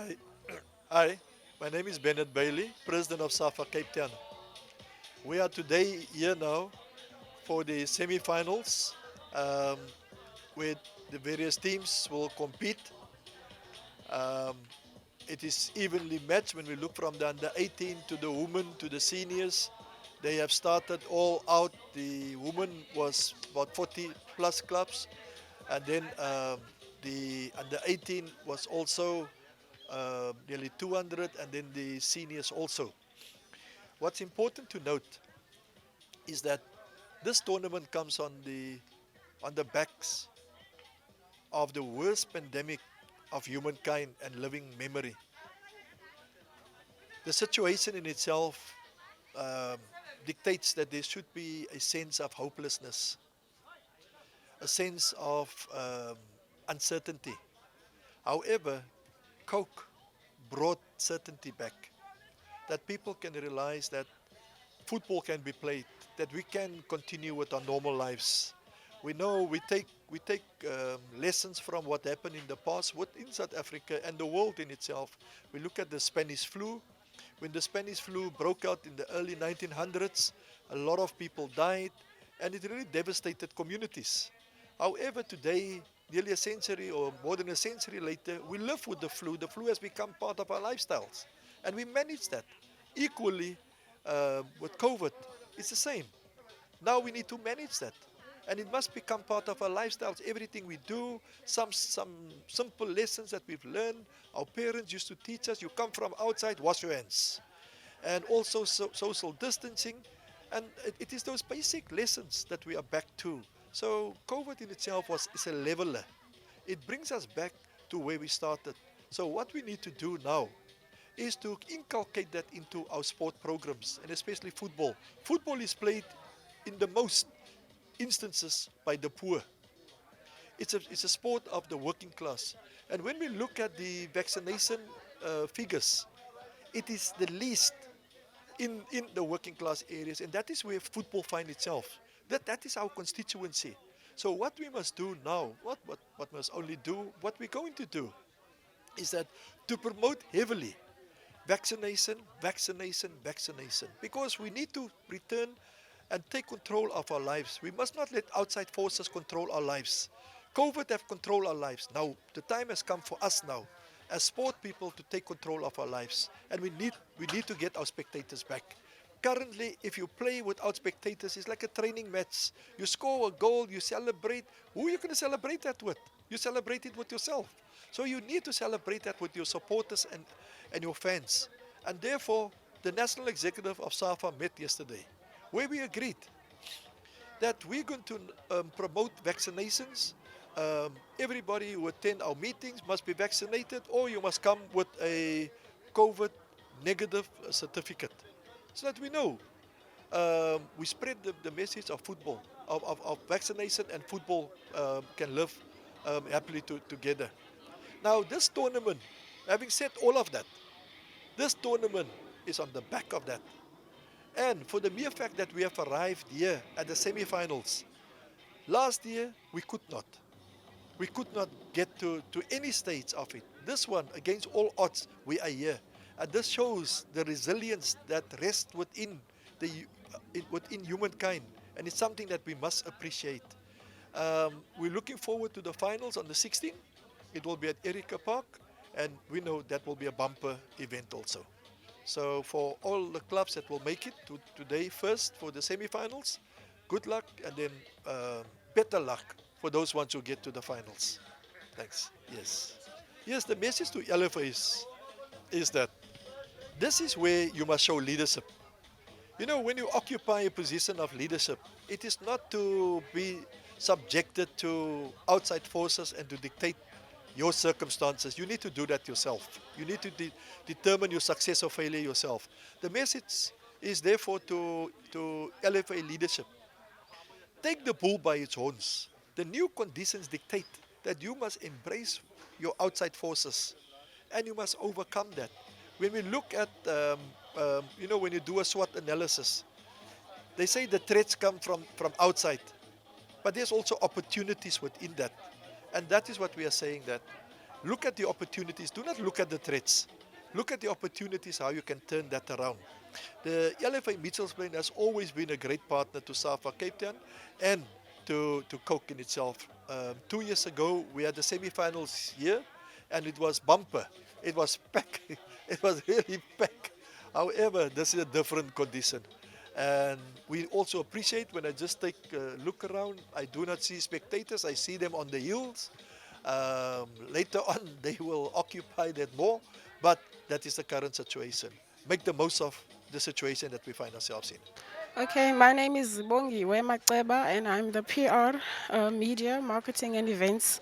Hi, hi. My name is Bennett Bailey, President of SAFA Cape Town. We are today here now for the semi-finals, um, where the various teams will compete. Um, it is evenly matched when we look from the under 18 to the women to the seniors. They have started all out. The women was about 40 plus clubs, and then the under 18 was also nearly 200, and then the seniors also. What's important to note is that this tournament comes on the backs of the worst pandemic of humankind and living memory. The situation in itself um, dictates that there should be a sense of hopelessness, a sense of uncertainty. However, Coke brought certainty back, that people can realize that football can be played, that we can continue with our normal lives. We know we take lessons from what happened in the past within South Africa and the world in itself. We look at the Spanish flu. When the Spanish flu broke out in the early 1900s, a lot of people died, and it really devastated communities. However, today, nearly a century or more than a century later, we live with the flu. The flu has become part of our lifestyles, and we manage that equally with COVID. It's the same. Now we need to manage that. And it must become part of our lifestyles. Everything we do, some simple lessons that we've learned. Our parents used to teach us, you come from outside, wash your hands. And also social distancing. And it is those basic lessons that we are back to. So COVID in itself is a leveler. It brings us back to where we started. So what we need to do now is to inculcate that into our sport programs, and especially football. Football is played in the most instances by the poor. It's a sport of the working class. And when we look at the vaccination figures, it is the least in the working class areas, and that is where football finds itself. That is our constituency. So what we must do now, what must only do, what we're going to do, is that to promote heavily vaccination, vaccination, vaccination. Because we need to return and take control of our lives. We must not let outside forces control our lives. COVID have controlled our lives. Now, the time has come for us now, as sport people, to take control of our lives. And we need to get our spectators back. Currently, if you play without spectators, it's like a training match. You score a goal, you celebrate. Who are you going to celebrate that with? You celebrate it with yourself. So you need to celebrate that with your supporters and your fans. And therefore, the National Executive of SAFA met yesterday, where we agreed that we're going to promote vaccinations. Everybody who attend our meetings must be vaccinated, or you must come with a COVID negative certificate, so that we know. We spread the message of football, of vaccination and football can live happily together. Now, this tournament, having said all of that, this tournament is on the back of that. And for the mere fact that we have arrived here at the semi-finals, last year we could not. We could not get to any stage of it. This one, against all odds, we are here. And this shows the resilience that rests the within humankind. And it's something that we must appreciate. We're looking forward to the finals on the 16th. It will be at Erica Park, and we know that will be a bumper event also. So for all the clubs that will make it to today first for the semi-finals, good luck, and then better luck for those ones who get to the finals. Thanks. Yes. Yes, the message to LFA is that this is where you must show leadership. You know, when you occupy a position of leadership, it is not to be subjected to outside forces and to dictate your circumstances. You need to do that yourself. You need to determine your success or failure yourself. The message is therefore to LFA leadership. Take the bull by its horns. The new conditions dictate that you must embrace your outside forces, and you must overcome that. When we look at, when you do a SWOT analysis, they say the threats come from outside, but there's also opportunities within that. And that is what we are saying, that Look at the opportunities. Do not look at the threats. Look at the opportunities, how you can turn that around. The LFA Mitchells Plain has always been a great partner to SAFA Cape Town and to Coke in itself. 2 years ago, we had the semi-finals here, and it was bumper. It was packed. It was really packed. However, this is a different condition. And we also appreciate when I just take a look around, I do not see spectators, I see them on the hills. Later on, they will occupy that more, but that is the current situation. Make the most of the situation that we find ourselves in. Okay, my name is Bongiwe Maceba, and I'm the PR, Media, Marketing and Events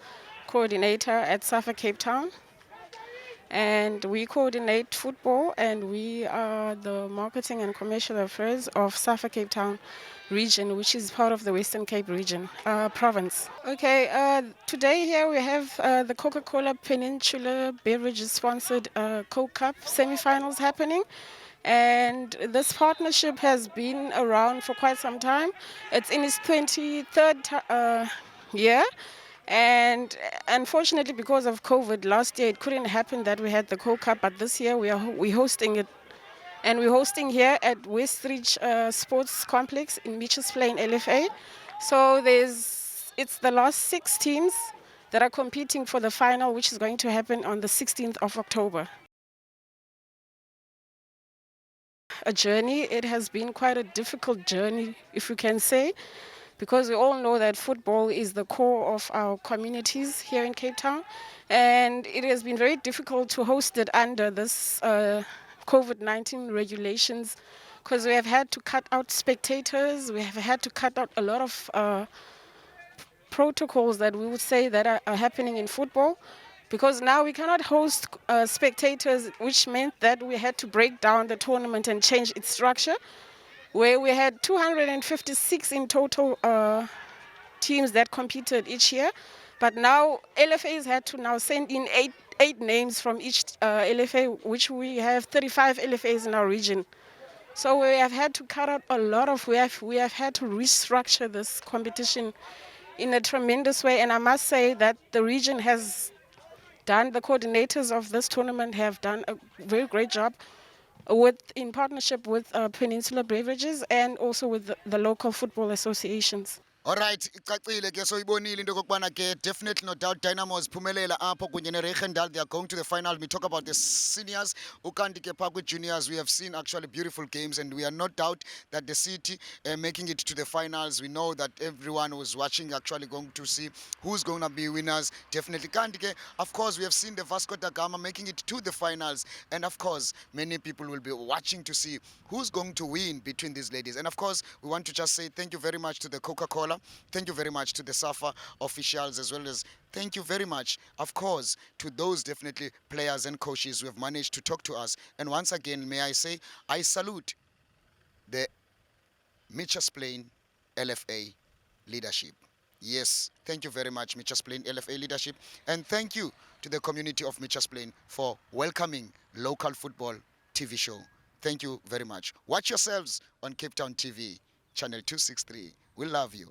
Coordinator at SAFA Cape Town. And we coordinate football, and we are the Marketing and Commercial Affairs of SAFA Cape Town region, which is part of the Western Cape region, province. Okay, today here we have the Coca-Cola Peninsula Beverages sponsored Coke Cup semifinals happening. And this partnership has been around for quite some time. It's in its 23rd year. And unfortunately, because of COVID, last year it couldn't happen that we had the Coke Cup, but this year we hosting it. And we're hosting here at Westridge Sports Complex in Mitchells Plain, LFA. So it's the last 6 teams that are competing for the final, which is going to happen on the 16th of October. A journey. It has been quite a difficult journey, if we can say, because we all know that football is the core of our communities here in Cape Town. And it has been very difficult to host it under this COVID-19 regulations, because we have had to cut out spectators, we have had to cut out a lot of protocols that we would say that are happening in football, because now we cannot host spectators, which meant that we had to break down the tournament and change its structure, where we had 256 in total teams that competed each year. But now LFAs had to now send in eight names from each LFA, which we have 35 LFAs in our region. So we have had to cut out a lot of, we have had to restructure this competition in a tremendous way. And I must say that the region has done, the coordinators of this tournament have done a very great job in partnership with Peninsula Beverages and also with the local football associations. Alright, icacile ke soyibonile into kokubana ke definitely no doubt Dynamos phumelela apho kunye neRegendal, they are going to the final. We talk about the seniors, ukanti ke phaa juniors we have seen actually beautiful games, and we are no doubt that the city making it to the finals. We know that everyone who is watching actually going to see who's going to be winners, definitely. Kanti ke, of course, we have seen the Vasco da Gama making it to the finals, and of course many people will be watching to see who's going to win between these ladies. And of course we want to just say thank you very much to the Coca-Cola. Thank you very much to the SAFA officials, as well as thank you very much, of course, to those definitely players and coaches who have managed to talk to us. And once again, may I say, I salute the Mitchells Plain LFA leadership. Yes, thank you very much, Mitchells Plain LFA leadership. And thank you to the community of Mitchells Plain for welcoming local football TV show. Thank you very much. Watch yourselves on Cape Town TV, channel 263. We love you.